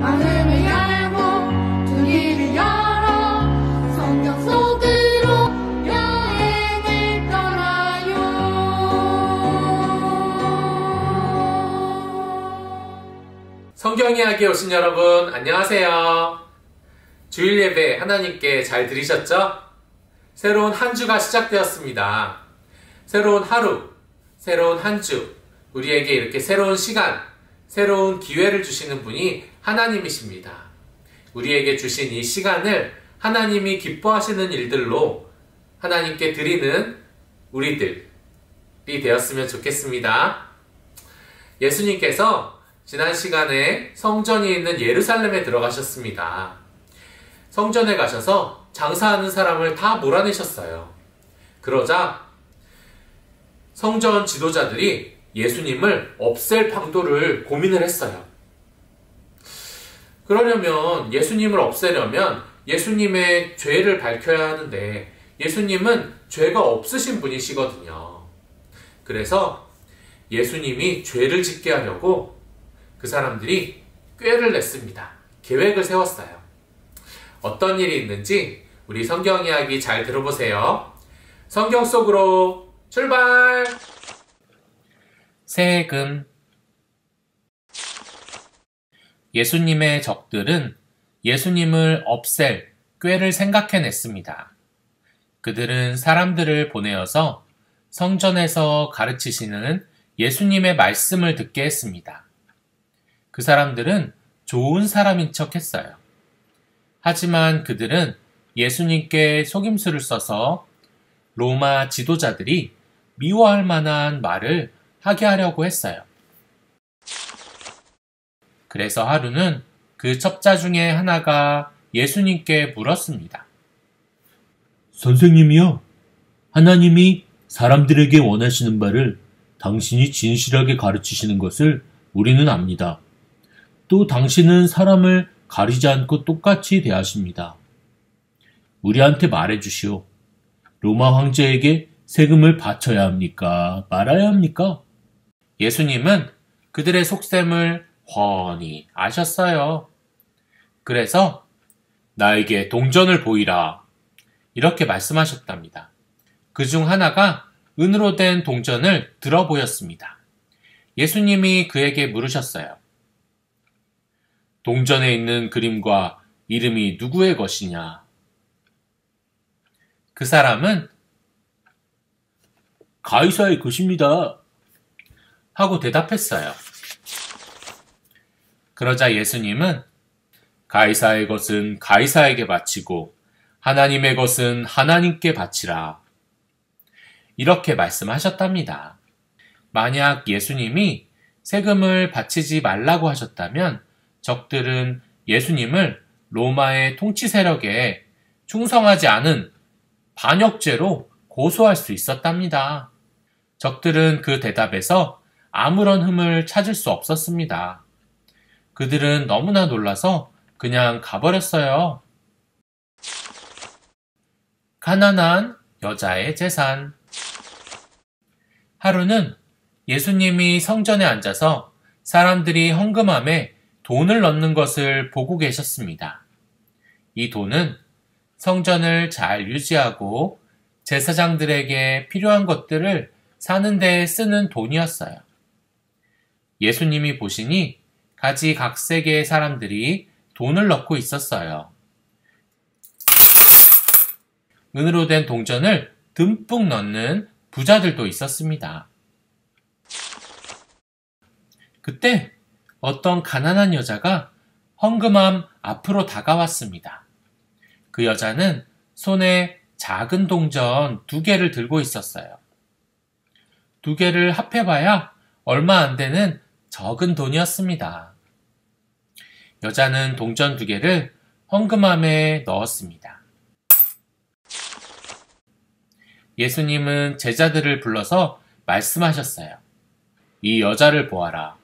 마음을 열고 두 귀를 열어 성경 속으로 여행을 떠나요. 성경 이야기에 오신 여러분 안녕하세요. 주일 예배 하나님께 잘 들으셨죠? 새로운 한 주가 시작되었습니다. 새로운 하루, 새로운 한 주, 우리에게 이렇게 새로운 시간, 새로운 기회를 주시는 분이 하나님이십니다. 우리에게 주신 이 시간을 하나님이 기뻐하시는 일들로 하나님께 드리는 우리들이 되었으면 좋겠습니다. 예수님께서 지난 시간에 성전이 있는 예루살렘에 들어가셨습니다. 성전에 가셔서 장사하는 사람을 다 몰아내셨어요. 그러자 성전 지도자들이 예수님을 없앨 방도를 고민을 했어요. 그러려면 예수님을 없애려면 예수님의 죄를 밝혀야 하는데 예수님은 죄가 없으신 분이시거든요. 그래서 예수님이 죄를 짓게 하려고 그 사람들이 꾀를 냈습니다. 계획을 세웠어요. 어떤 일이 있는지 우리 성경 이야기 잘 들어보세요. 성경 속으로 출발! 세금. 예수님의 적들은 예수님을 없앨 꾀를 생각해냈습니다. 그들은 사람들을 보내어서 성전에서 가르치시는 예수님의 말씀을 듣게 했습니다. 그 사람들은 좋은 사람인 척 했어요. 하지만 그들은 예수님께 속임수를 써서 로마 지도자들이 미워할 만한 말을 하게 하려고 했어요. 그래서 하루는 그 첩자 중에 하나가 예수님께 물었습니다. 선생님이요, 하나님이 사람들에게 원하시는 바를 당신이 진실하게 가르치시는 것을 우리는 압니다. 또 당신은 사람을 가리지 않고 똑같이 대하십니다. 우리한테 말해주시오. 로마 황제에게 세금을 바쳐야 합니까? 말아야 합니까? 예수님은 그들의 속셈을 훤히 아셨어요. 그래서 나에게 동전을 보이라 이렇게 말씀하셨답니다. 그중 하나가 은으로 된 동전을 들어 보였습니다. 예수님이 그에게 물으셨어요. 동전에 있는 그림과 이름이 누구의 것이냐? 그 사람은 가이사의 것입니다. 하고 대답했어요. 그러자 예수님은 가이사의 것은 가이사에게 바치고 하나님의 것은 하나님께 바치라. 이렇게 말씀하셨답니다. 만약 예수님이 세금을 바치지 말라고 하셨다면 적들은 예수님을 로마의 통치 세력에 충성하지 않은 반역죄로 고소할 수 있었답니다. 적들은 그 대답에서 아무런 흠을 찾을 수 없었습니다. 그들은 너무나 놀라서 그냥 가버렸어요. 가난한 여자의 재산. 하루는 예수님이 성전에 앉아서 사람들이 헌금함에 돈을 넣는 것을 보고 계셨습니다. 이 돈은 성전을 잘 유지하고 제사장들에게 필요한 것들을 사는 데 쓰는 돈이었어요. 예수님이 보시니 가지각색의 사람들이 돈을 넣고 있었어요. 은으로 된 동전을 듬뿍 넣는 부자들도 있었습니다. 그때 어떤 가난한 여자가 헌금함 앞으로 다가왔습니다. 그 여자는 손에 작은 동전 2개를 들고 있었어요. 2개를 합해봐야 얼마 안 되는 적은 돈이었습니다. 여자는 동전 2개를 헌금함에 넣었습니다. 예수님은 제자들을 불러서 말씀하셨어요. 이 여자를 보아라.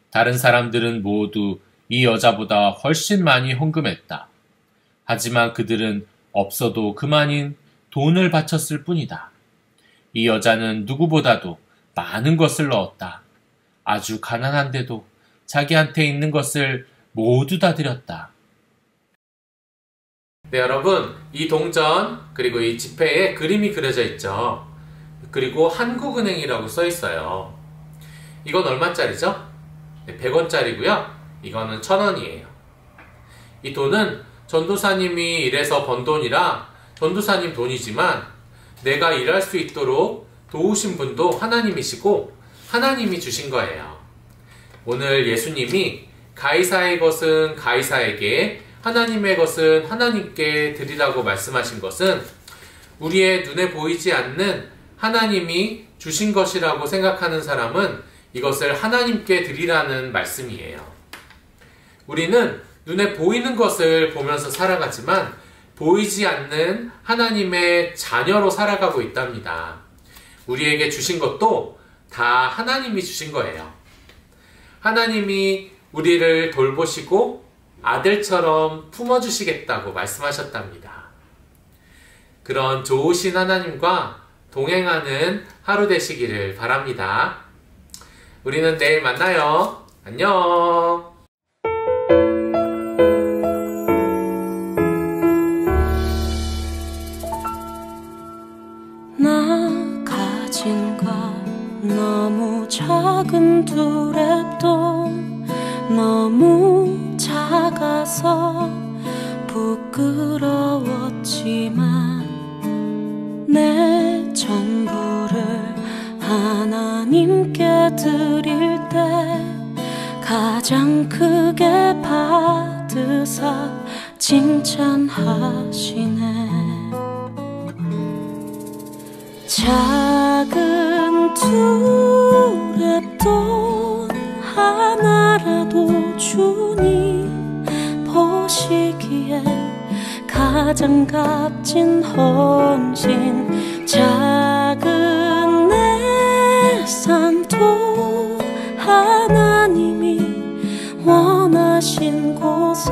다른 사람들은 모두 이 여자보다 훨씬 많이 헌금했다. 하지만 그들은 없어도 그만인 돈을 바쳤을 뿐이다. 이 여자는 누구보다도 많은 것을 넣었다. 아주 가난한데도 자기한테 있는 것을 모두 다 드렸다. 네, 여러분, 이 동전 그리고 이 지폐에 그림이 그려져 있죠. 그리고 한국은행이라고 써 있어요. 이건 얼마짜리죠? 네, 100원짜리고요. 이거는 1000원이에요. 이 돈은 전도사님이 일해서 번 돈이라 전도사님 돈이지만 내가 일할 수 있도록 도우신 분도 하나님이시고 하나님이 주신 거예요. 오늘 예수님이 가이사의 것은 가이사에게, 하나님의 것은 하나님께 드리라고 말씀하신 것은 우리의 눈에 보이지 않는 하나님이 주신 것이라고 생각하는 사람은 이것을 하나님께 드리라는 말씀이에요. 우리는 눈에 보이는 것을 보면서 살아가지만 보이지 않는 하나님의 자녀로 살아가고 있답니다. 우리에게 주신 것도 다 하나님이 주신 거예요. 하나님이 우리를 돌보시고 아들처럼 품어주시겠다고 말씀하셨답니다. 그런 좋으신 하나님과 동행하는 하루 되시기를 바랍니다. 우리는 내일 만나요. 안녕. 나 가진 것 너무 작은 두 랩돈, 너무 작아서 부끄러웠지만 내 전부를 하나님께 드릴 때 가장 크게 받으사 칭찬하시네. 작은 두 랩돈 하나라도 주니 보시기에 가장 값진 헌신, 작은 내 삶도 하나님이 원하신 곳에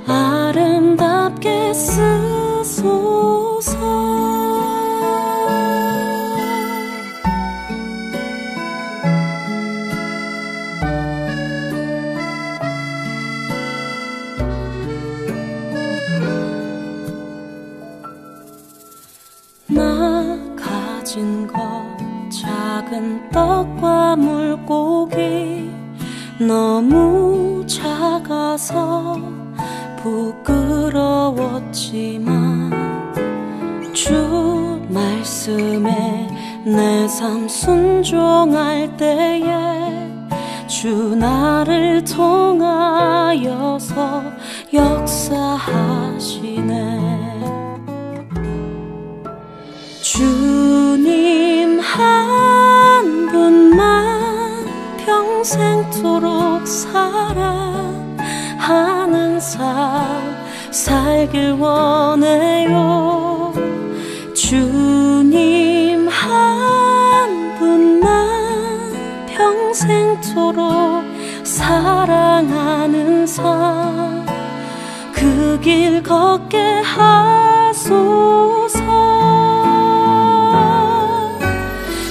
아름답게 쓰소서. 나 가진 것 작은 떡과 물고기 너무 작아서 부끄러웠지만 주 말씀에 내 삶 순종할 때에 주 나를 통하여서 역사하시네. 주님 한 분만 평생토록 사랑하는 삶 살길 원해요. 주님 한 분만 평생토록 사랑하는 삶 그 길 걷게 하소서.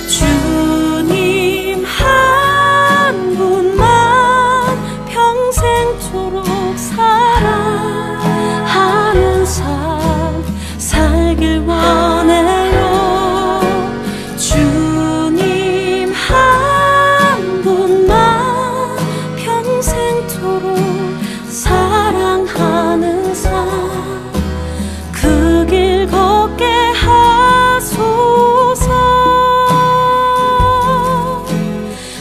주님 한 분만 평생토록 사랑하는 삶 살길 원해요. 주님 한 분만 평생토록 사랑하는 삶 그 길 걷게 하소서.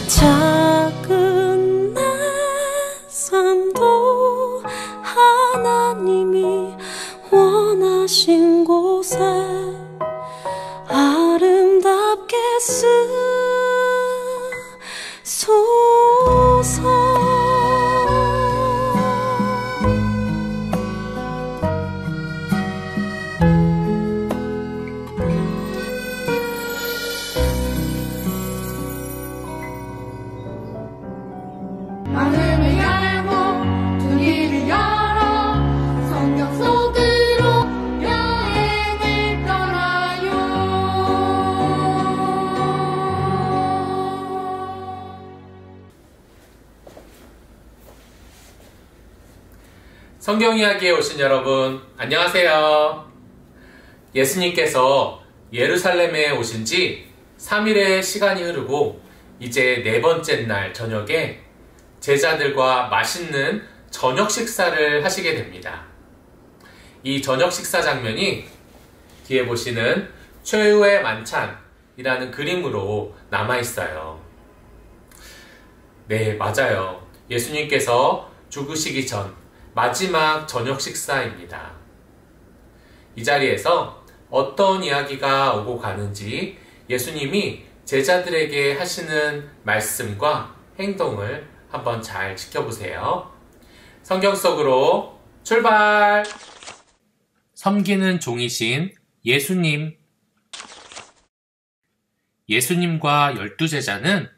작은 내 삶도 하나님이 원하신 곳에 아름답게 쓰소서. 하늘을 알고 성경 이야기에 오신 여러분, 안녕하세요. 예수님께서 예루살렘에 오신 지 3일의 시간이 흐르고 이제 네 번째 날 저녁에 제자들과 맛있는 저녁 식사를 하시게 됩니다. 이 저녁 식사 장면이 뒤에 보시는 최후의 만찬이라는 그림으로 남아있어요. 네, 맞아요. 예수님께서 죽으시기 전 마지막 저녁 식사입니다. 이 자리에서 어떤 이야기가 오고 가는지 예수님이 제자들에게 하시는 말씀과 행동을 한번 잘 지켜보세요. 성경 속으로 출발! 섬기는 종이신 예수님. 예수님과 12제자는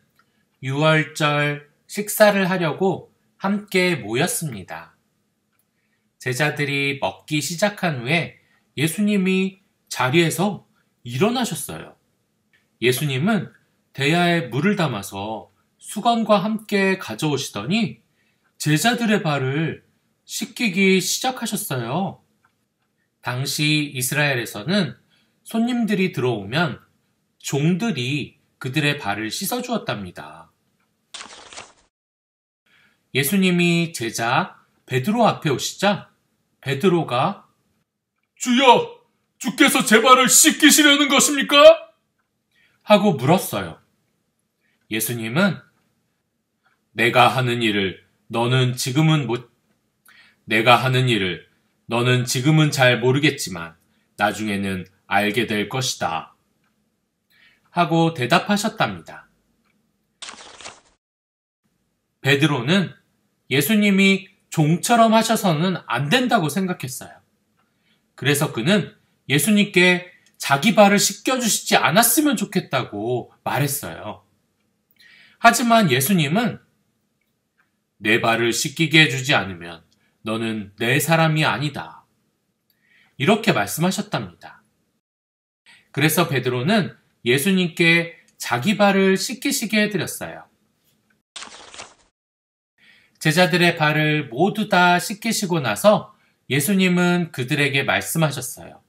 유월절 식사를 하려고 함께 모였습니다. 제자들이 먹기 시작한 후에 예수님이 자리에서 일어나셨어요. 예수님은 대야에 물을 담아서 수건과 함께 가져오시더니 제자들의 발을 씻기기 시작하셨어요. 당시 이스라엘에서는 손님들이 들어오면 종들이 그들의 발을 씻어주었답니다. 예수님이 제자 베드로 앞에 오시자 베드로가 주여, 주께서 제 발을 씻기시려는 것입니까? 하고 물었어요. 예수님은 내가 하는 일을 너는 지금은 잘 모르겠지만 나중에는 알게 될 것이다. 하고 대답하셨답니다. 베드로는 예수님이 종처럼 하셔서는 안 된다고 생각했어요. 그래서 그는 예수님께 자기 발을 씻겨주시지 않았으면 좋겠다고 말했어요. 하지만 예수님은 내 발을 씻기게 해주지 않으면 너는 내 사람이 아니다. 이렇게 말씀하셨답니다. 그래서 베드로는 예수님께 자기 발을 씻기시게 해드렸어요. 제자들의 발을 모두 다 씻기시고 나서 예수님은 그들에게 말씀하셨어요.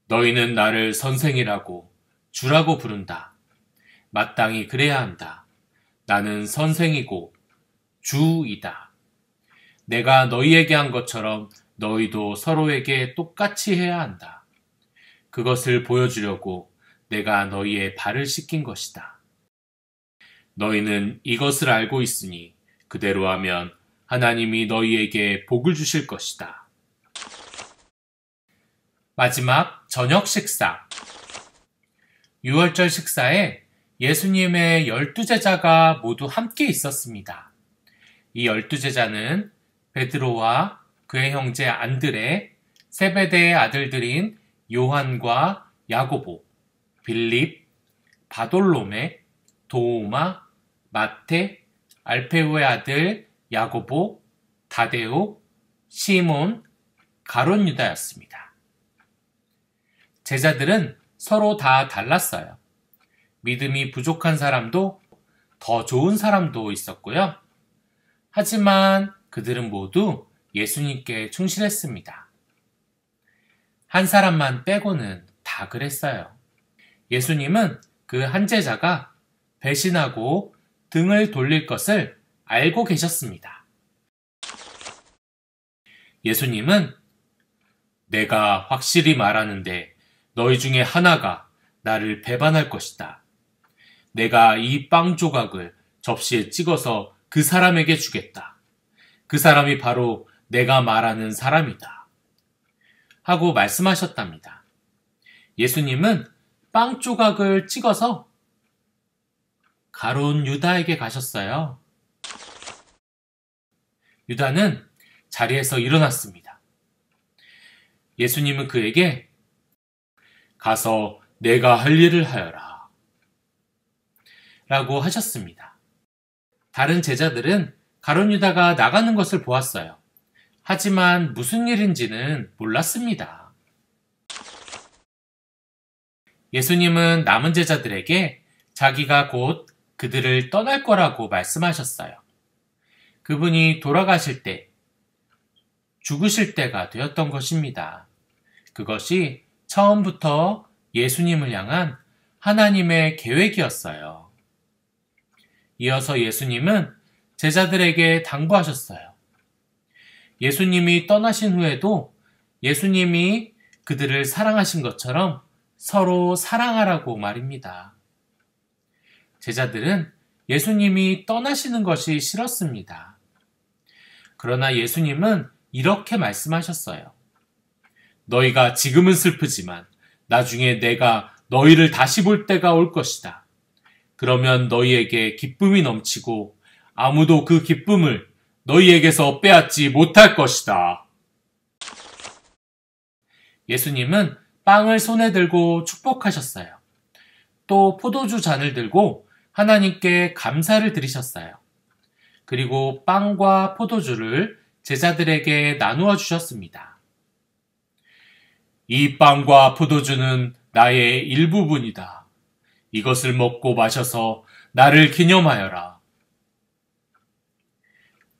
너희는 나를 선생이라고 주라고 부른다. 마땅히 그래야 한다. 나는 선생이고 주이다. 내가 너희에게 한 것처럼 너희도 서로에게 똑같이 해야 한다. 그것을 보여주려고 내가 너희의 발을 씻긴 것이다. 너희는 이것을 알고 있으니 그대로 하면 하나님이 너희에게 복을 주실 것이다. 마지막 저녁 식사. 유월절 식사에 예수님의 12제자가 모두 함께 있었습니다. 이 12제자는 베드로와 그의 형제 안드레, 세베대의 아들들인 요한과 야고보, 빌립, 바돌로메, 도마, 마테, 알페우의 아들 야고보, 다데오, 시몬, 가룟 유다였습니다. 제자들은 서로 다 달랐어요. 믿음이 부족한 사람도 더 좋은 사람도 있었고요. 하지만 그들은 모두 예수님께 충실했습니다. 한 사람만 빼고는 다 그랬어요. 예수님은 그 한 제자가 배신하고 등을 돌릴 것을 알고 계셨습니다. 예수님은 내가 확실히 말하는데 너희 중에 하나가 나를 배반할 것이다. 내가 이 빵 조각을 접시에 찍어서 그 사람에게 주겠다. 그 사람이 바로 내가 말하는 사람이다. 하고 말씀하셨답니다. 예수님은 빵 조각을 찍어서 가룟 유다에게 가셨어요. 유다는 자리에서 일어났습니다. 예수님은 그에게 가서 내가 할 일을 하여라. 라고 하셨습니다. 다른 제자들은 가룟 유다가 나가는 것을 보았어요. 하지만 무슨 일인지는 몰랐습니다. 예수님은 남은 제자들에게 자기가 곧 그들을 떠날 거라고 말씀하셨어요. 그분이 돌아가실 때 죽으실 때가 되었던 것입니다. 그것이 처음부터 예수님을 향한 하나님의 계획이었어요. 이어서 예수님은 제자들에게 당부하셨어요. 예수님이 떠나신 후에도 예수님이 그들을 사랑하신 것처럼 서로 사랑하라고 말입니다. 제자들은 예수님이 떠나시는 것이 싫었습니다. 그러나 예수님은 이렇게 말씀하셨어요. 너희가 지금은 슬프지만 나중에 내가 너희를 다시 볼 때가 올 것이다. 그러면 너희에게 기쁨이 넘치고 아무도 그 기쁨을 너희에게서 빼앗지 못할 것이다. 예수님은 빵을 손에 들고 축복하셨어요. 또 포도주 잔을 들고 하나님께 감사를 드리셨어요. 그리고 빵과 포도주를 제자들에게 나누어 주셨습니다. 이 빵과 포도주는 나의 일부분이다. 이것을 먹고 마셔서 나를 기념하여라.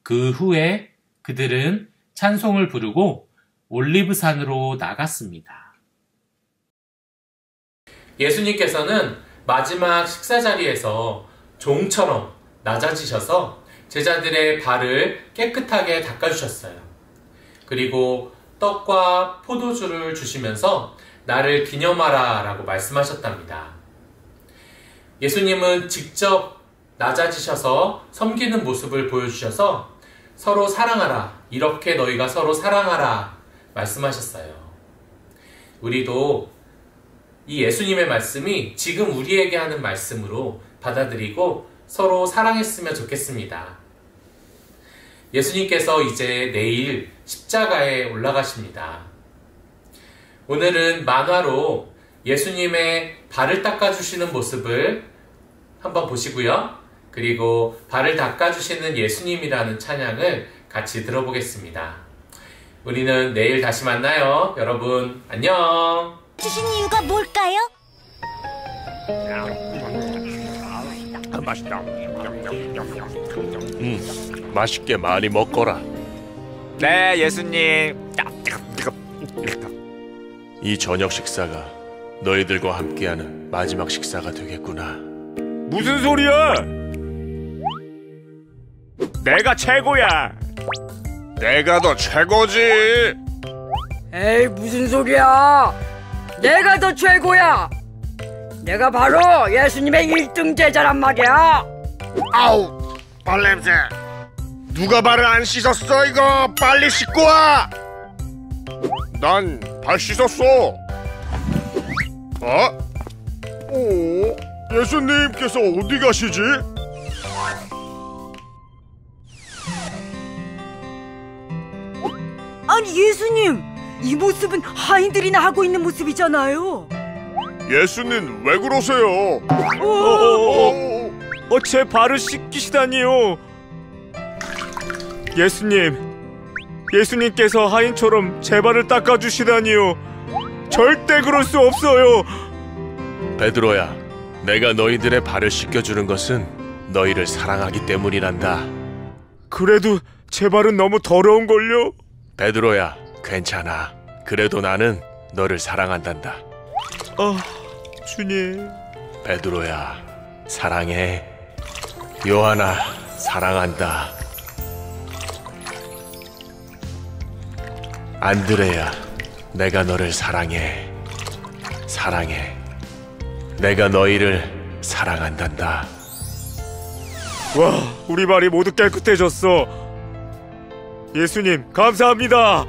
그 후에 그들은 찬송을 부르고 올리브산으로 나갔습니다. 예수님께서는 마지막 식사 자리에서 종처럼 낮아지셔서 제자들의 발을 깨끗하게 닦아주셨어요. 그리고 떡과 포도주를 주시면서 나를 기념하라 라고 말씀하셨답니다. 예수님은 직접 낮아지셔서 섬기는 모습을 보여주셔서 서로 사랑하라, 이렇게 너희가 서로 사랑하라 말씀하셨어요. 우리도 이 예수님의 말씀이 지금 우리에게 하는 말씀으로 받아들이고 서로 사랑했으면 좋겠습니다. 예수님께서 이제 내일 십자가에 올라가십니다. 오늘은 만화로 예수님의 발을 닦아주시는 모습을 한번 보시고요. 그리고 발을 닦아주시는 예수님이라는 찬양을 같이 들어보겠습니다. 우리는 내일 다시 만나요. 여러분 안녕. 주신 이유가 뭘까요? 맛있다. 맛있게 많이 먹거라. 네, 예수님. 이 저녁 식사가 너희들과 함께하는 마지막 식사가 되겠구나. 무슨 소리야? 내가 최고야. 내가 더 최고지. 에이, 무슨 소리야? 내가 더 최고야. 내가 바로 예수님의 1등 제자란 말이야. 아우, 발냄새. 누가 발을 안 씻었어? 이거 빨리 씻고 와. 난 발 씻었어. 어? 오, 예수님께서 어디 가시지? 아니, 예수님, 이 모습은 하인들이나 하고 있는 모습이잖아요. 예수님 왜 그러세요? 제 발을 씻기시다니요. 예수님께서 하인처럼 제 발을 닦아주시다니요. 절대 그럴 수 없어요. 베드로야, 내가 너희들의 발을 씻겨주는 것은 너희를 사랑하기 때문이란다. 그래도 제 발은 너무 더러운걸요? 베드로야, 괜찮아. 그래도 나는 너를 사랑한단다. 주님. 베드로야, 사랑해. 요한아, 사랑한다. 안드레야, 내가 너를 사랑해. 사랑해. 내가 너희를 사랑한단다. 와, 우리 발이 모두 깨끗해졌어. 예수님, 감사합니다.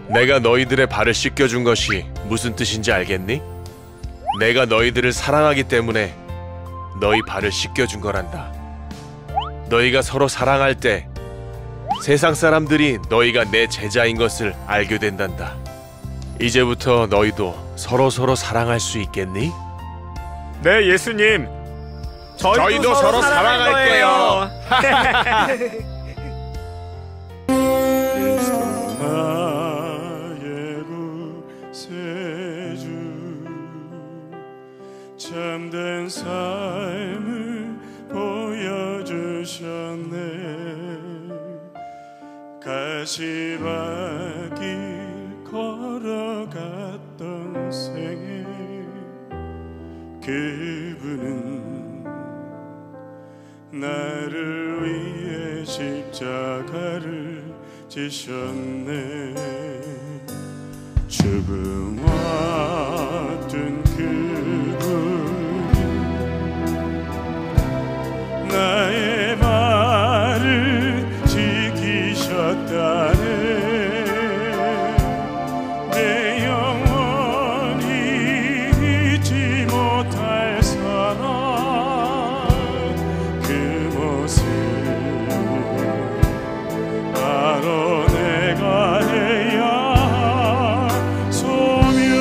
내가 너희들의 발을 씻겨준 것이 무슨 뜻인지 알겠니? 내가 너희들을 사랑하기 때문에 너희 발을 씻겨준 거란다. 너희가 서로 사랑할 때 세상 사람들이 너희가 내 제자인 것을 알게 된단다. 이제부터 너희도 서로 사랑할 수 있겠니? 네, 예수님. 저희도 서로 사랑할게요. 나의 구세주 참된 삶을 보여주셨네. 가시밭길 걸어갔던 생에 그분은 나를 위해 십자가를 지셨네. 죽음 왔던 그분이 나의 발을 지키셨다네. 내 영원히 잊지 못할 사랑, 그 모습 바로 내가 해야 할 소명.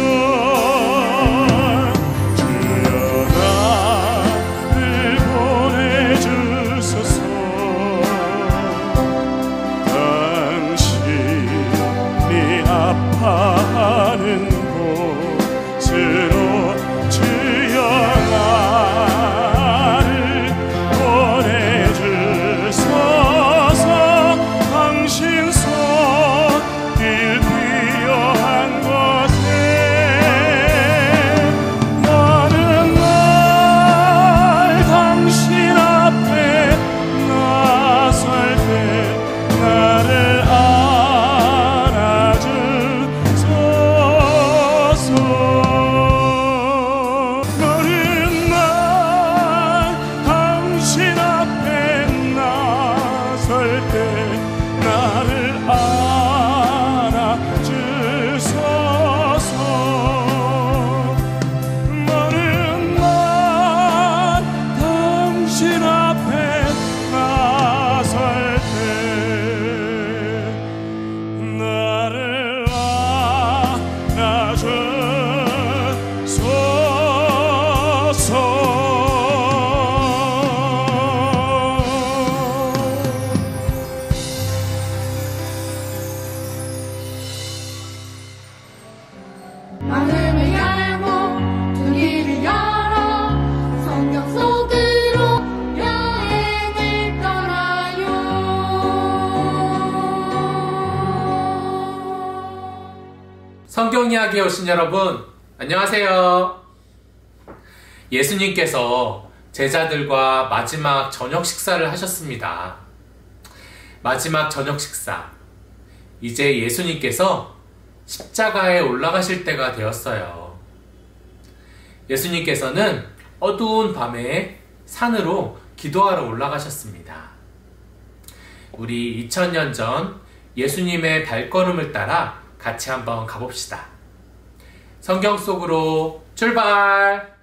주여 나를 보내주소서. 당신이 아파하는 곳으로 주여 나를 보내주소서. 당신 손길 필요한 곳에 나는 날 당신 앞에 나설 때 나를 안아주소서. 너는 날 당신 앞에 나설 때 나를 안아주소서. 너는 날 당신 앞에 나설 때 나를 마음을 열고 두 길을 열어 성경 속으로 여행을 떠나요. 성경 이야기에 오신 여러분, 안녕하세요. 예수님께서 제자들과 마지막 저녁 식사를 하셨습니다. 마지막 저녁 식사. 이제 예수님께서 십자가에 올라가실 때가 되었어요. 예수님께서는 어두운 밤에 산으로 기도하러 올라가셨습니다. 우리 2000년 전 예수님의 발걸음을 따라 같이 한번 가봅시다. 성경 속으로 출발!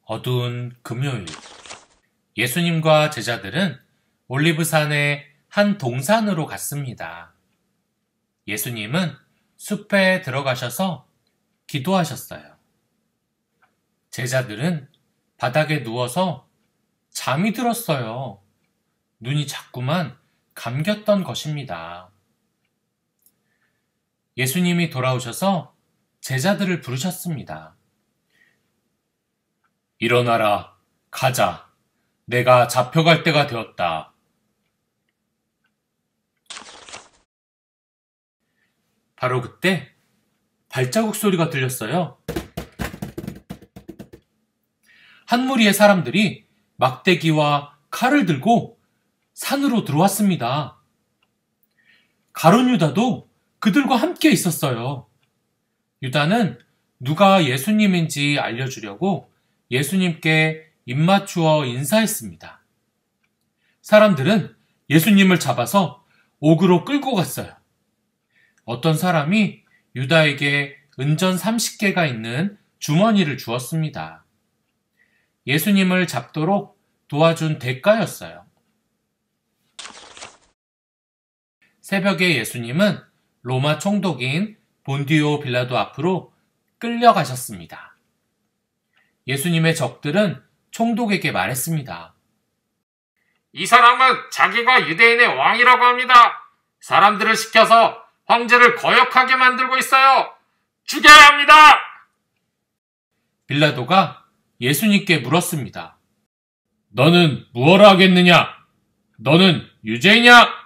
어두운 금요일. 예수님과 제자들은 올리브산의 한 동산으로 갔습니다. 예수님은 숲에 들어가셔서 기도하셨어요. 제자들은 바닥에 누워서 잠이 들었어요. 눈이 자꾸만 감겼던 것입니다. 예수님이 돌아오셔서 제자들을 부르셨습니다. 일어나라, 가자. 내가 잡혀갈 때가 되었다. 바로 그때 발자국 소리가 들렸어요. 한 무리의 사람들이 막대기와 칼을 들고 산으로 들어왔습니다. 가룟 유다도 그들과 함께 있었어요. 유다는 누가 예수님인지 알려주려고 예수님께 입맞추어 인사했습니다. 사람들은 예수님을 잡아서 옥으로 끌고 갔어요. 어떤 사람이 유다에게 은전 30개가 있는 주머니를 주었습니다. 예수님을 잡도록 도와준 대가였어요. 새벽에 예수님은 로마 총독인 본디오 빌라도 앞으로 끌려가셨습니다. 예수님의 적들은 총독에게 말했습니다. 이 사람은 자기가 유대인의 왕이라고 합니다. 사람들을 시켜서 황제를 거역하게 만들고 있어요. 죽여야 합니다. 빌라도가 예수님께 물었습니다. 너는 무엇을 하겠느냐? 너는 유죄이냐?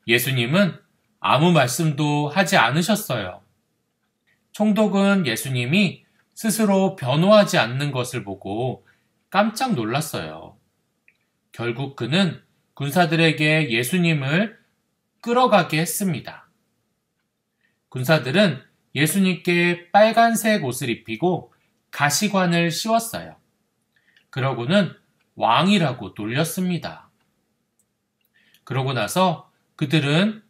예수님은 아무 말씀도 하지 않으셨어요. 총독은 예수님이 스스로 변호하지 않는 것을 보고 깜짝 놀랐어요. 결국 그는 군사들에게 예수님을 끌어가게 했습니다. 군사들은 예수님께 빨간색 옷을 입히고 가시관을 씌웠어요. 그러고는 왕이라고 놀렸습니다. 그러고 나서 그들은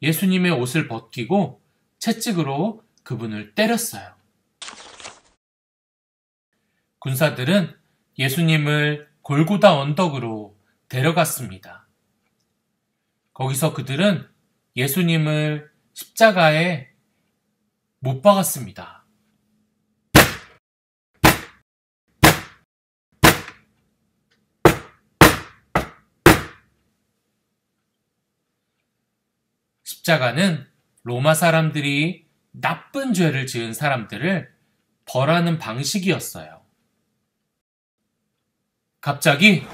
예수님의 옷을 벗기고 채찍으로 그분을 때렸어요. 군사들은 예수님을 골고다 언덕으로 데려갔습니다. 거기서 그들은 예수님을 십자가에 못 박았습니다. 십자가는 로마 사람들이 나쁜 죄를 지은 사람들을 벌하는 방식이었어요. 갑자기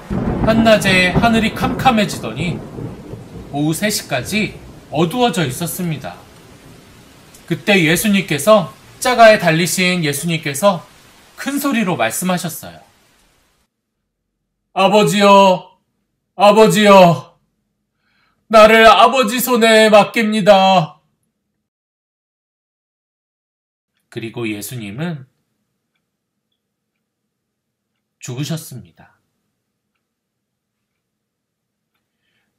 한낮에 하늘이 캄캄해지더니 오후 3시까지 어두워져 있었습니다. 그때 예수님께서 십자가에 달리신 예수님께서 큰 소리로 말씀하셨어요. 아버지여, 아버지여, 나를 아버지 손에 맡깁니다. 그리고 예수님은 죽으셨습니다.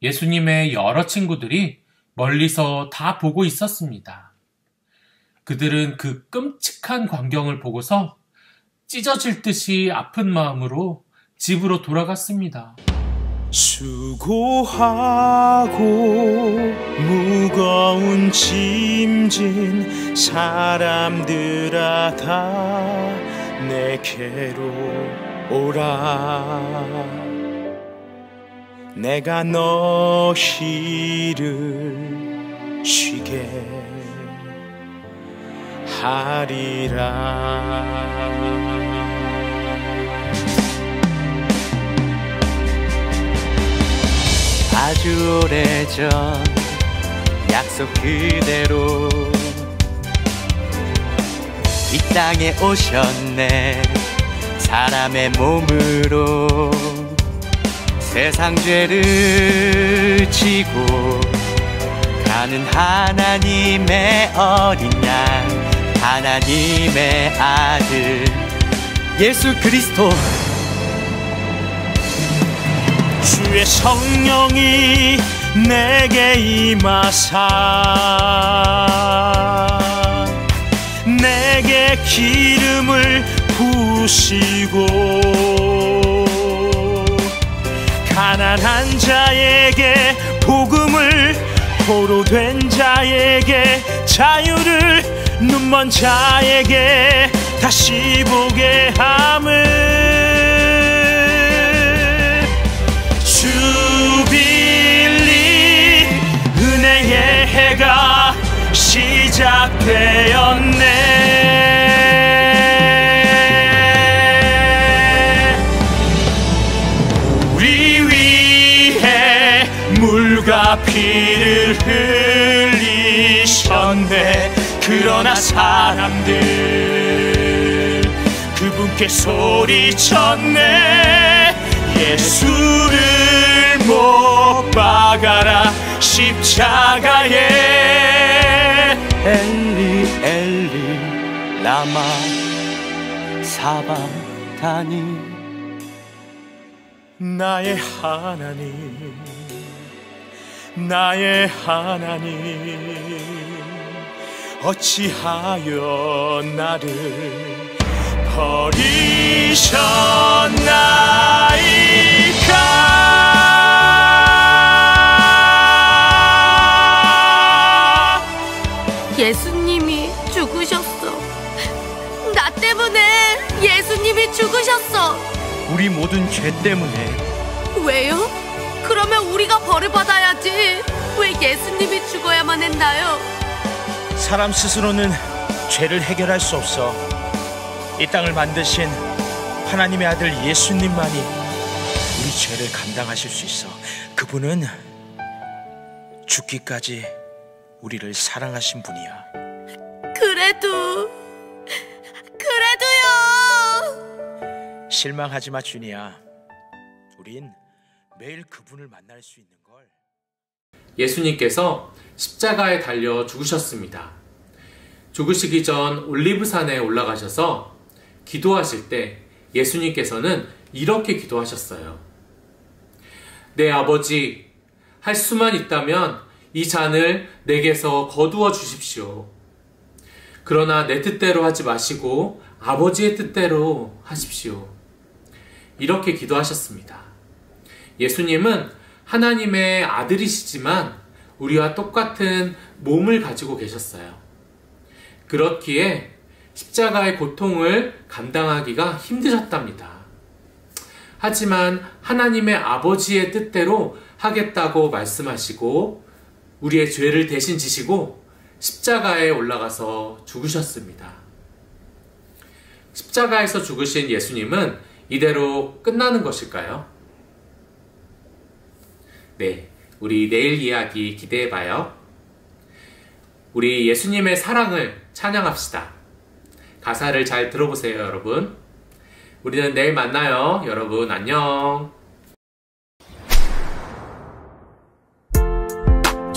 예수님의 여러 친구들이 멀리서 다 보고 있었습니다. 그들은 그 끔찍한 광경을 보고서 찢어질 듯이 아픈 마음으로 집으로 돌아갔습니다. 수고하고 무거운 짐진 사람들아 다 내게로 오라. 내가 너희를 쉬게 하리라. 아주 오래전 약속 그대로 이 땅에 오셨네. 사람의 몸으로 세상 죄를 지고 가는 하나님의 어린 양, 하나님의 아들 예수 그리스도. 주의 성령이 내게 임하사 내게 기름을 부으시고 가난한 자에게 복음을, 포로된 자에게 자유를, 눈먼 자에게 다시 보게 함을. 주빌리 은혜의 해가 시작되었네. 우리 위해 물과 피를 흘리셨네. 그러나 사람들 그분께 소리쳤네. 예수를 못 박아라 십자가에. 엘리 엘리 라마 사바타니. 나의 하나님, 나의 하나님, 어찌하여 나를 버리셨나이까. 예수님이 죽으셨어. 나 때문에 예수님이 죽으셨어. 우리 모든 죄 때문에. 왜요? 그러면 우리가 벌을 받아야지. 왜 예수님이 죽어야만 했나요? 사람 스스로는 죄를 해결할 수 없어. 이 땅을 만드신 하나님의 아들 예수님만이 우리 죄를 감당하실 수 있어. 그분은 죽기까지 우리를 사랑하신 분이야. 그래도요. 실망하지 마, 준이야. 우린 매일 그분을 만날 수 있는 걸. 예수님께서 십자가에 달려 죽으셨습니다. 죽으시기 전 올리브산에 올라가셔서 기도하실 때 예수님께서는 이렇게 기도하셨어요. 내 아버지, 할 수만 있다면 이 잔을 내게서 거두어 주십시오. 그러나 내 뜻대로 하지 마시고 아버지의 뜻대로 하십시오. 이렇게 기도하셨습니다. 예수님은 하나님의 아들이시지만 우리와 똑같은 몸을 가지고 계셨어요. 그렇기에 십자가의 고통을 감당하기가 힘드셨답니다. 하지만 하나님의 아버지의 뜻대로 하겠다고 말씀하시고 우리의 죄를 대신 지시고 십자가에 올라가서 죽으셨습니다. 십자가에서 죽으신 예수님은 이대로 끝나는 것일까요? 네, 우리 내일 이야기 기대해봐요. 우리 예수님의 사랑을 찬양합시다. 가사를 잘 들어보세요, 여러분. 우리는 내일 만나요. 여러분, 안녕.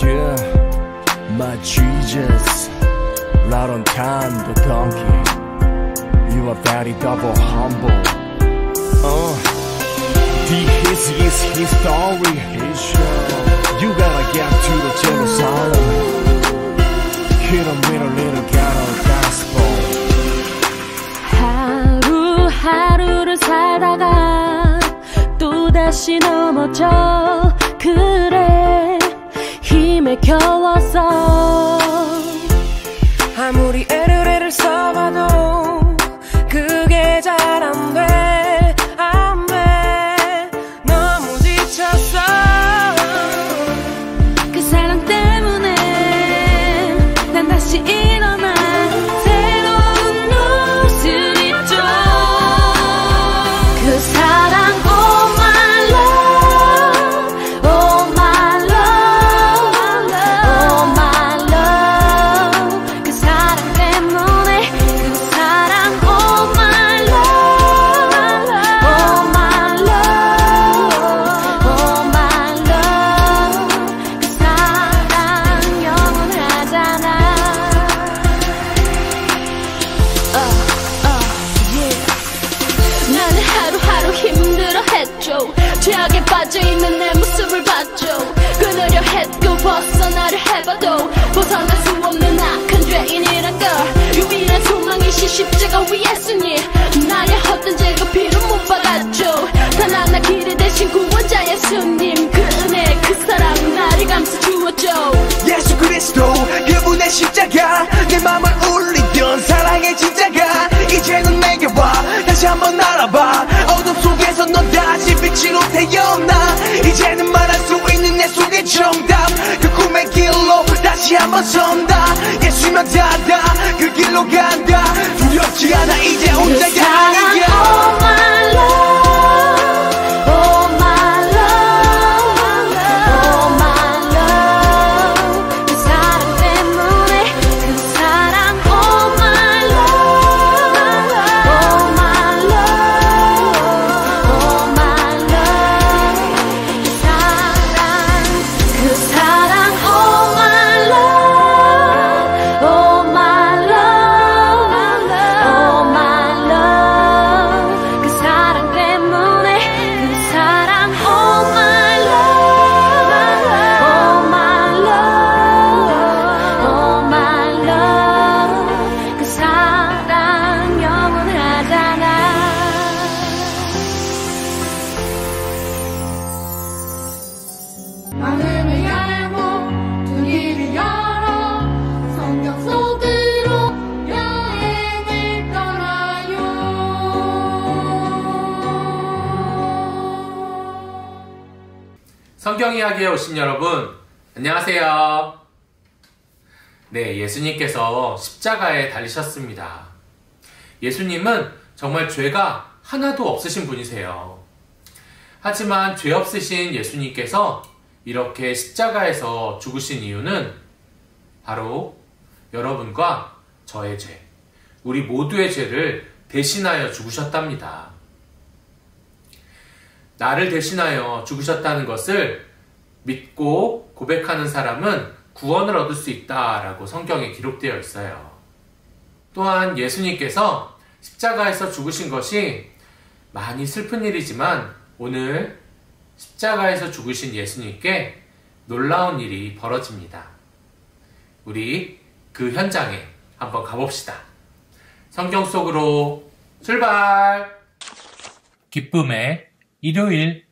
Yeah, my Jesus, right on time, the donkey. You are very double humble. This is his story. You gotta get to the Jerusalem. Hit him with a little ghetto gospel. 하루하루를 살다가 또다시 넘어져. 그래 힘에 겨웠어. 아무리 애를 써봐도 그게 잘 안 돼. 안 돼. 너무 지쳤어. 그 사랑 때문에 난 다시 일어나 새로운 옷을 입죠. 그 사랑 oh my love, oh my love, oh my love. 그 사랑 때문에 그 사랑 oh my love, oh my love, oh my love. 그 사랑 영원하잖아. 나는 하루하루 힘들어했죠. 죄악에 빠져있는 내 모습을 봤죠. 끊으려 했고 벗어나려 해봐도 벗어날 수 없는 악한 죄인이란 걸. 유일한 소망이신 십자가 위 예수님. 나의 헛된 죄가 피를 못 박았죠. 단 하나 길이 되신 구원자 예수님. 그 은혜 그 사랑 나를 감싸 주었죠. 예수 그리스도 그분의 십자가 내 맘을 울리던 사랑의 진짜가 이제는 내게 와 다시 한번 알아봐. 어둠 속에서 넌 다시 빛으로 태어나. 이제는 말할 수 있는 내 속의 정답. 그 꿈의 길로 다시 한번 선다. 예수면 닿다 그 길로 간다. 두렵지 않아 이제 혼자가 아니야. Oh my love, oh my love, oh my love. 그 사랑 때문에 그 사랑 oh my love, oh my love, oh my love. 그 사랑 oh my love, oh my love, oh my love. 그 사랑 때문에 그 사랑 oh my love, oh my love, oh my love. 그 사랑 영원하잖아. 마음을 열고 두 귀를 열어 성경 속으로 여행을 떠나요. 성경 이야기에 오신 여러분, 안녕하세요. 네, 예수님께서 십자가에 달리셨습니다. 예수님은 정말 죄가 하나도 없으신 분이세요. 하지만 죄 없으신 예수님께서 이렇게 십자가에서 죽으신 이유는 바로 여러분과 저의 죄, 우리 모두의 죄를 대신하여 죽으셨답니다. 나를 대신하여 죽으셨다는 것을 믿고 고백하는 사람은 구원을 얻을 수 있다라고 성경에 기록되어 있어요. 또한 예수님께서 십자가에서 죽으신 것이 많이 슬픈 일이지만 오늘 십자가에서 죽으신 예수님께 놀라운 일이 벌어집니다. 우리 그 현장에 한번 가봅시다. 성경 속으로 출발! 기쁨의 일요일.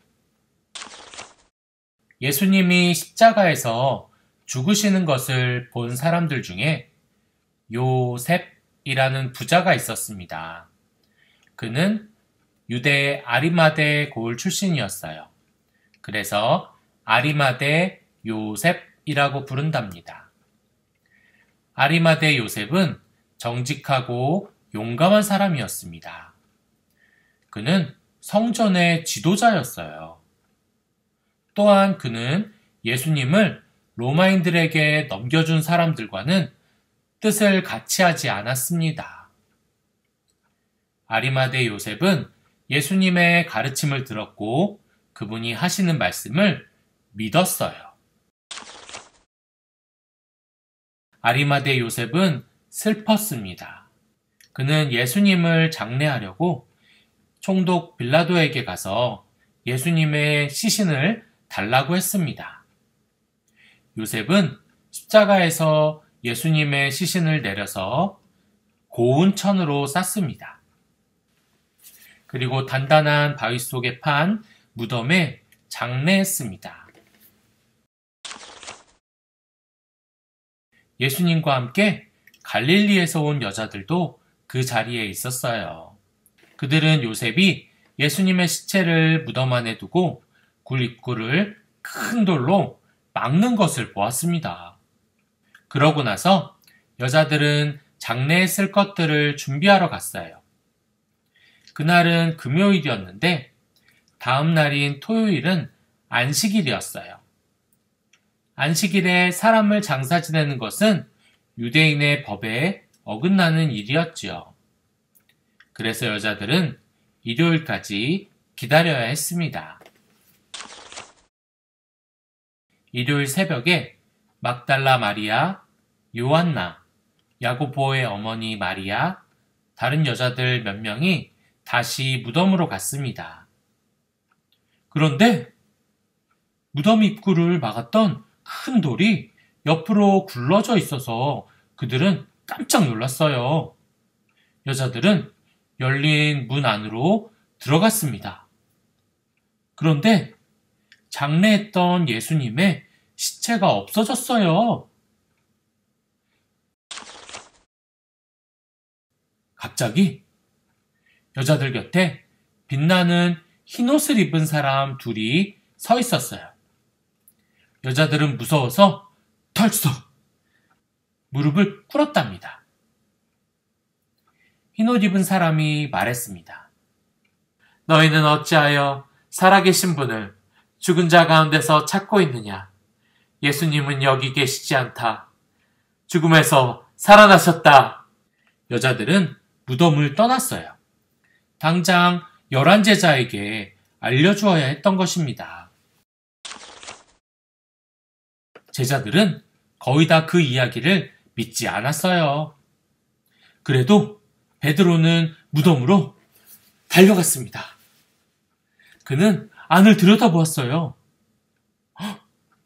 예수님이 십자가에서 죽으시는 것을 본 사람들 중에 요셉이라는 부자가 있었습니다. 그는 유대 아리마대 고을 출신이었어요. 그래서 아리마대 요셉이라고 부른답니다. 아리마대 요셉은 정직하고 용감한 사람이었습니다. 그는 성전의 지도자였어요. 또한 그는 예수님을 로마인들에게 넘겨준 사람들과는 뜻을 같이 하지 않았습니다. 아리마대 요셉은 예수님의 가르침을 들었고 그분이 하시는 말씀을 믿었어요. 아리마대 요셉은 슬펐습니다. 그는 예수님을 장례하려고 총독 빌라도에게 가서 예수님의 시신을 달라고 했습니다. 요셉은 십자가에서 예수님의 시신을 내려서 고운 천으로 쌌습니다. 그리고 단단한 바위 속에 판 무덤에 장례했습니다. 예수님과 함께 갈릴리에서 온 여자들도 그 자리에 있었어요. 그들은 요셉이 예수님의 시체를 무덤 안에 두고 굴 입구를 큰 돌로 막는 것을 보았습니다. 그러고 나서 여자들은 장례했을 것들을 준비하러 갔어요. 그날은 금요일이었는데 다음 날인 토요일은 안식일이었어요. 안식일에 사람을 장사 지내는 것은 유대인의 법에 어긋나는 일이었지요. 그래서 여자들은 일요일까지 기다려야 했습니다. 일요일 새벽에 막달라 마리아, 요한나, 야고보의 어머니 마리아, 다른 여자들 몇 명이 다시 무덤으로 갔습니다. 그런데 무덤 입구를 막았던 큰 돌이 옆으로 굴러져 있어서 그들은 깜짝 놀랐어요. 여자들은 열린 문 안으로 들어갔습니다. 그런데 장례했던 예수님의 시체가 없어졌어요. 갑자기 여자들 곁에 빛나는 흰옷을 입은 사람 둘이 서 있었어요. 여자들은 무서워서 털썩 무릎을 꿇었답니다. 흰옷 입은 사람이 말했습니다. 너희는 어찌하여 살아계신 분을 죽은 자 가운데서 찾고 있느냐? 예수님은 여기 계시지 않다. 죽음에서 살아나셨다. 여자들은 무덤을 떠났어요. 당장 11제자에게 알려주어야 했던 것입니다. 제자들은 거의 다 그 이야기를 믿지 않았어요. 그래도 베드로는 무덤으로 달려갔습니다. 그는 안을 들여다보았어요.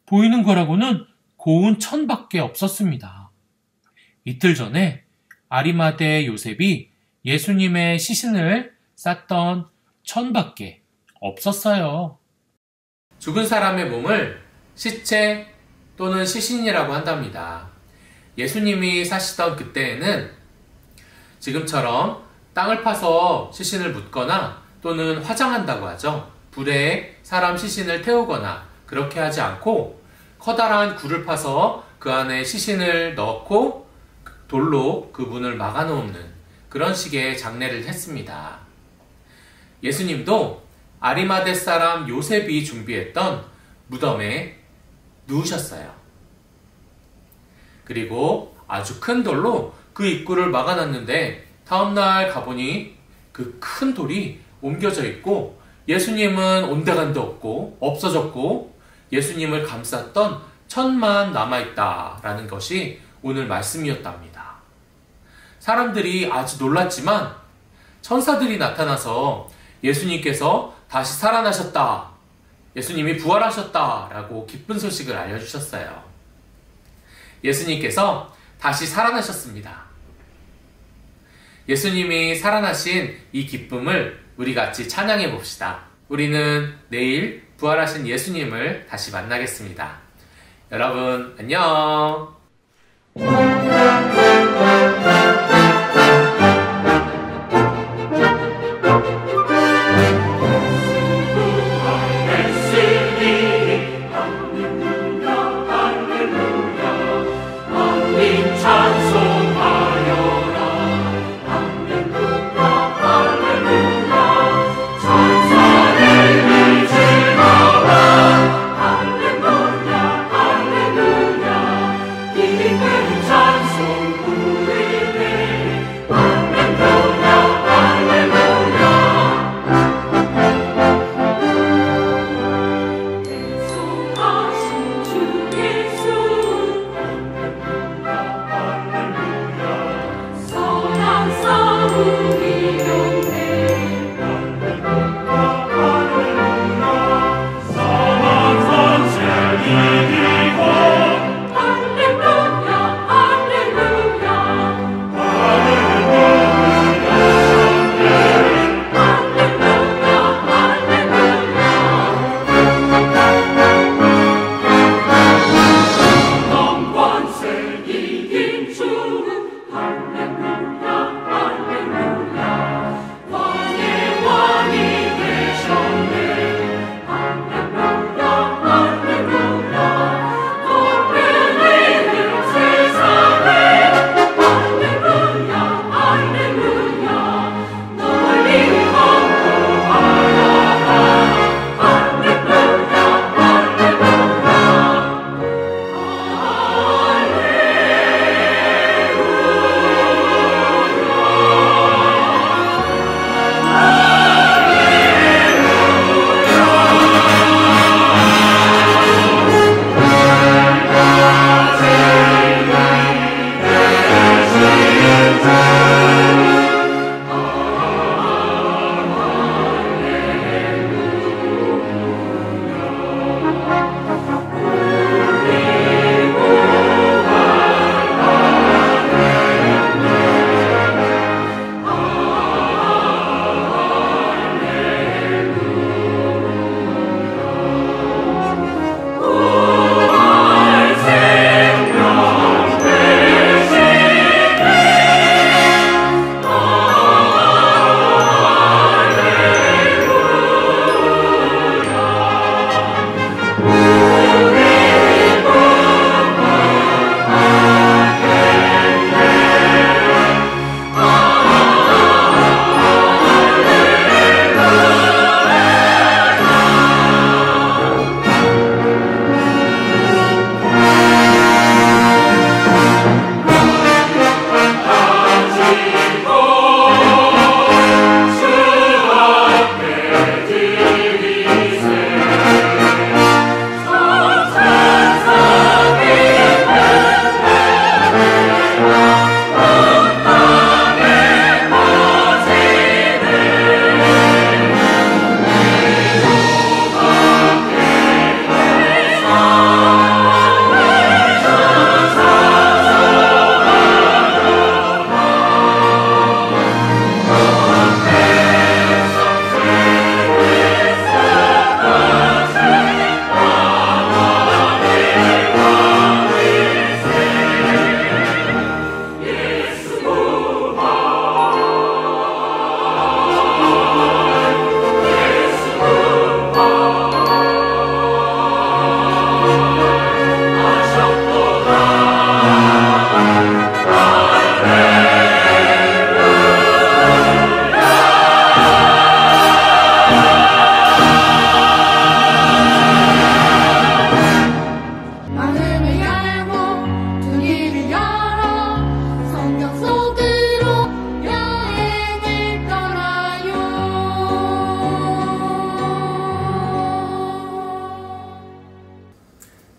보이는 거라고는 고운 천밖에 없었습니다. 이틀 전에 아리마대 요셉이 예수님의 시신을 쌌던 천밖에 없었어요. 죽은 사람의 몸을 시체 또는 시신이라고 한답니다. 예수님이 사시던 그때에는 지금처럼 땅을 파서 시신을 묻거나 또는 화장한다고 하죠. 불에 사람 시신을 태우거나 그렇게 하지 않고 커다란 굴을 파서 그 안에 시신을 넣고 돌로 그 문을 막아놓는 그런 식의 장례를 했습니다. 예수님도 아리마대 사람 요셉이 준비했던 무덤에 누우셨어요. 그리고 아주 큰 돌로 그 입구를 막아놨는데 다음날 가보니 그 큰 돌이 옮겨져 있고 예수님은 온데간데 없고 없어졌고 예수님을 감쌌던 천만 남아있다라는 것이 오늘 말씀이었답니다. 사람들이 아주 놀랐지만 천사들이 나타나서 예수님께서 다시 살아나셨다, 예수님이 부활하셨다 라고 기쁜 소식을 알려주셨어요. 예수님께서 다시 살아나셨습니다. 예수님이 살아나신 이 기쁨을 우리 같이 찬양해 봅시다. 우리는 내일 부활하신 예수님을 다시 만나겠습니다. 여러분 안녕. 찬송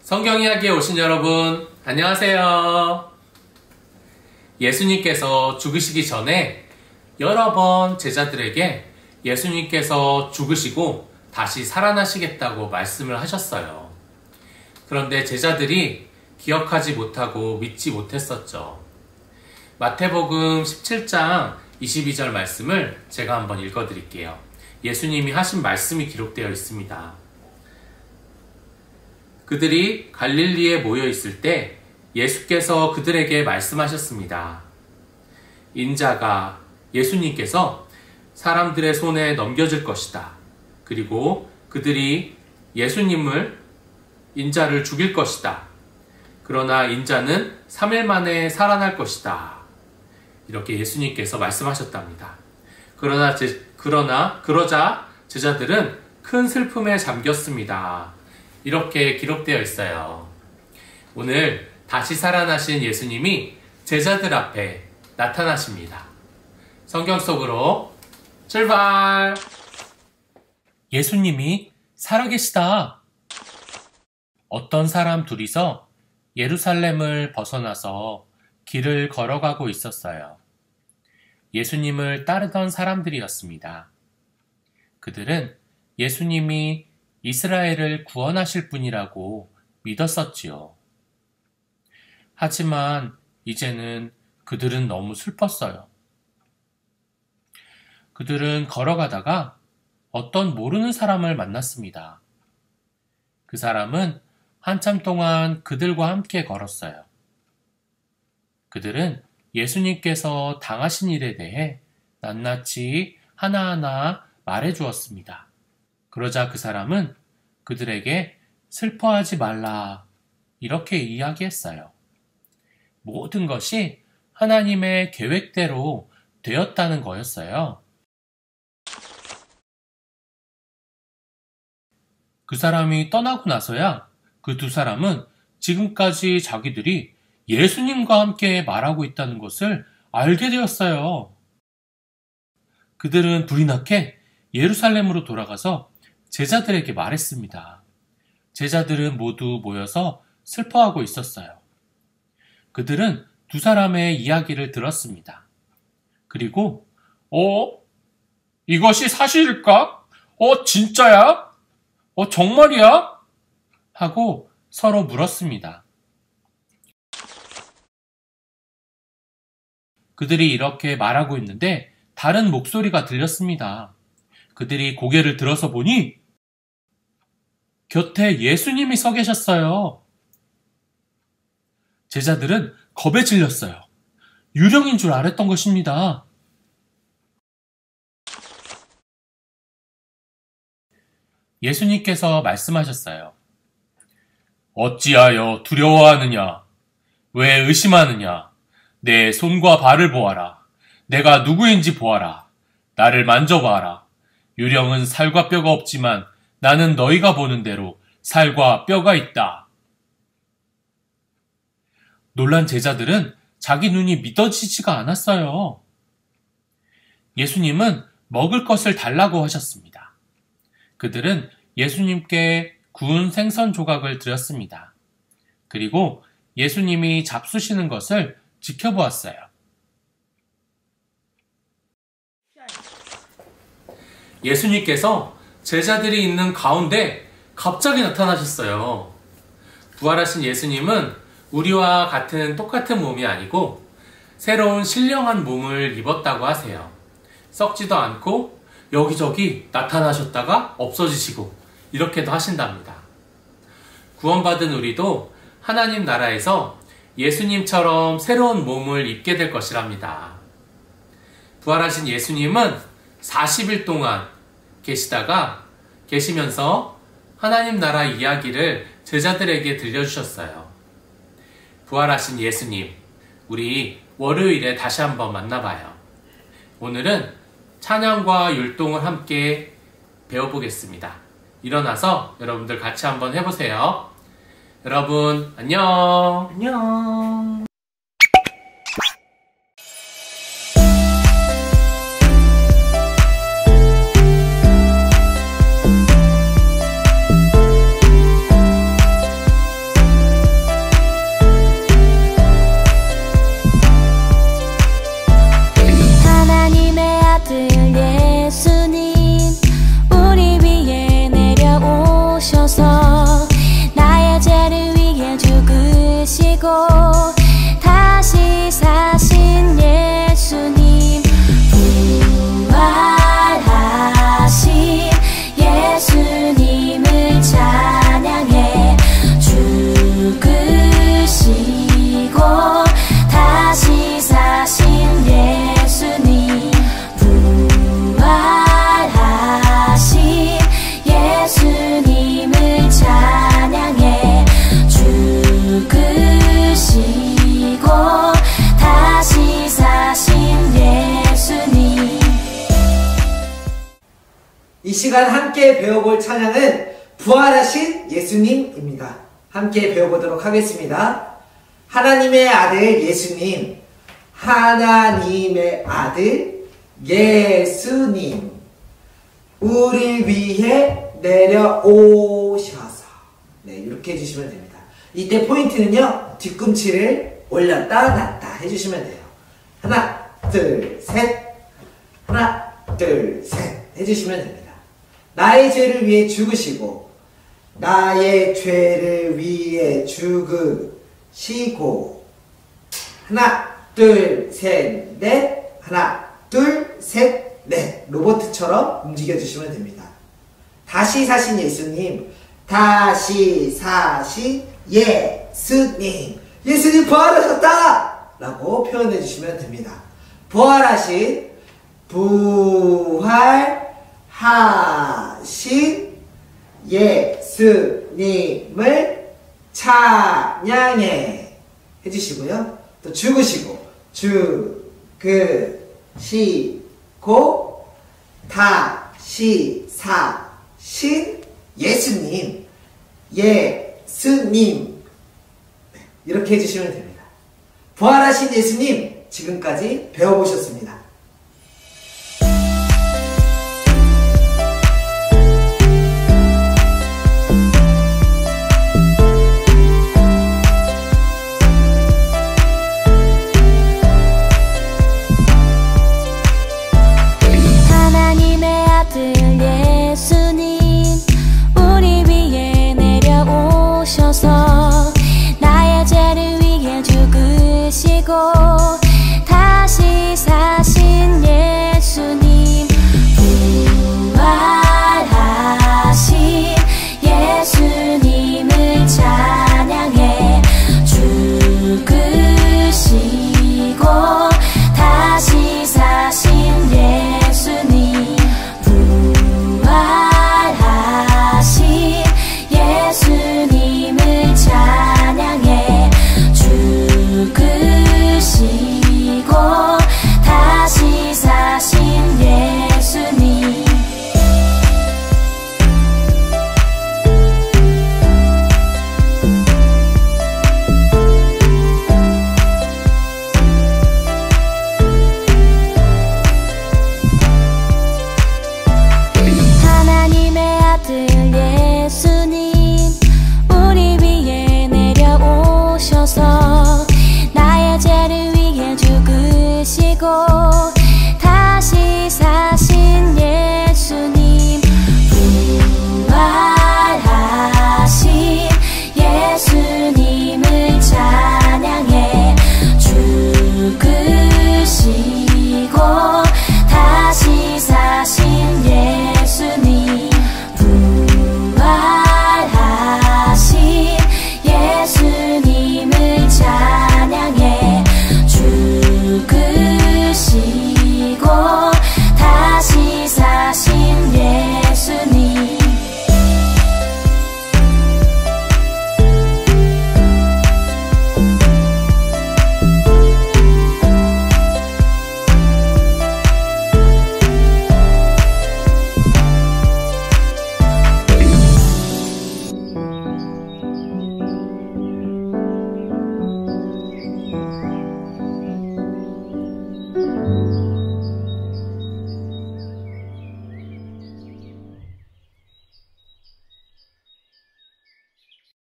성경 이야기에 오신 여러분, 안녕하세요. 예수님께서 죽으시기 전에 여러 번 제자들에게 예수님께서 죽으시고 다시 살아나시겠다고 말씀을 하셨어요. 그런데 제자들이 기억하지 못하고 믿지 못했었죠. 마태복음 17장 22절 말씀을 제가 한번 읽어드릴게요. 예수님이 하신 말씀이 기록되어 있습니다. 그들이 갈릴리에 모여 있을 때 예수께서 그들에게 말씀하셨습니다. 인자가 예수님께서 사람들의 손에 넘겨질 것이다. 그리고 그들이 예수님을 인자를 죽일 것이다. 그러나 인자는 3일 만에 살아날 것이다. 이렇게 예수님께서 말씀하셨답니다. 그러자 제자들은 큰 슬픔에 잠겼습니다. 이렇게 기록되어 있어요. 오늘 다시 살아나신 예수님이 제자들 앞에 나타나십니다. 성경 속으로 출발! 예수님이 살아계시다. 어떤 사람 둘이서 예루살렘을 벗어나서 길을 걸어가고 있었어요. 예수님을 따르던 사람들이었습니다. 그들은 예수님이 이스라엘을 구원하실 분이라고 믿었었지요. 하지만 이제는 그들은 너무 슬펐어요. 그들은 걸어가다가 어떤 모르는 사람을 만났습니다. 그 사람은 한참 동안 그들과 함께 걸었어요. 그들은 예수님께서 당하신 일에 대해 낱낱이 하나하나 말해 주었습니다. 그러자 그 사람은 그들에게 슬퍼하지 말라 이렇게 이야기했어요. 모든 것이 하나님의 계획대로 되었다는 거였어요. 그 사람이 떠나고 나서야 그 두 사람은 지금까지 자기들이 예수님과 함께 말하고 있다는 것을 알게 되었어요. 그들은 불이 나게 예루살렘으로 돌아가서 제자들에게 말했습니다. 제자들은 모두 모여서 슬퍼하고 있었어요. 그들은 두 사람의 이야기를 들었습니다. 그리고 이것이 사실일까? 진짜야? 정말이야? 하고 서로 물었습니다. 그들이 이렇게 말하고 있는데 다른 목소리가 들렸습니다. 그들이 고개를 들어서 보니 곁에 예수님이 서 계셨어요. 제자들은 겁에 질렸어요. 유령인 줄 알았던 것입니다. 예수님께서 말씀하셨어요. 어찌하여 두려워하느냐? 왜 의심하느냐? 내 손과 발을 보아라. 내가 누구인지 보아라. 나를 만져봐라. 유령은 살과 뼈가 없지만 나는 너희가 보는 대로 살과 뼈가 있다. 놀란 제자들은 자기 눈이 믿어지지가 않았어요. 예수님은 먹을 것을 달라고 하셨습니다. 그들은 예수님께 구운 생선 조각을 드렸습니다. 그리고 예수님이 잡수시는 것을 지켜보았어요. 예수님께서 제자들이 있는 가운데 갑자기 나타나셨어요. 부활하신 예수님은 우리와 똑같은 몸이 아니고 새로운 신령한 몸을 입었다고 하세요. 썩지도 않고 여기저기 나타나셨다가 없어지시고 이렇게도 하신답니다. 구원받은 우리도 하나님 나라에서 예수님처럼 새로운 몸을 입게 될 것이랍니다. 부활하신 예수님은 40일 동안 계시면서 하나님 나라 이야기를 제자들에게 들려주셨어요. 부활하신 예수님, 우리 월요일에 다시 한번 만나봐요. 오늘은 찬양과 율동을 함께 배워보겠습니다. 일어나서 여러분들 같이 한번 해보세요. 여러분 안녕. 안녕. 죽으시고 다시 사신 예수님, 부활하신 예수님을 찬양해. 죽으시고 다시 사신 예수님, 부활하신 예수님을 찬양해. 죽으시고 다시 사신 예수님. 이 시간 함께 배워볼 찬양은 부활하신 예수님입니다. 함께 배워보도록 하겠습니다. 하나님의 아들 예수님, 하나님의 아들 예수님, 우리 위해 내려오셔서. 네, 이렇게 해주시면 됩니다. 이때 포인트는요, 뒤꿈치를 올렸다 놨다 해주시면 돼요. 하나, 둘, 셋. 하나, 둘, 셋 해주시면 됩니다. 나의 죄를 위해 죽으시고, 나의 죄를 위해 죽으시고. 하나, 둘, 셋, 넷. 하나, 둘, 셋, 넷. 로봇처럼 움직여주시면 됩니다. 다시 사신 예수님, 다시 사신 예수님. 예수님 부활하셨다! 라고 표현해 주시면 됩니다. 부활하신, 부활하신 예수님을 찬양해 해주시고요. 또 죽으시고, 죽으시고 다시 사신 예수님, 예수님. 이렇게 해주시면 됩니다. 부활하신 예수님, 지금까지 배워보셨습니다.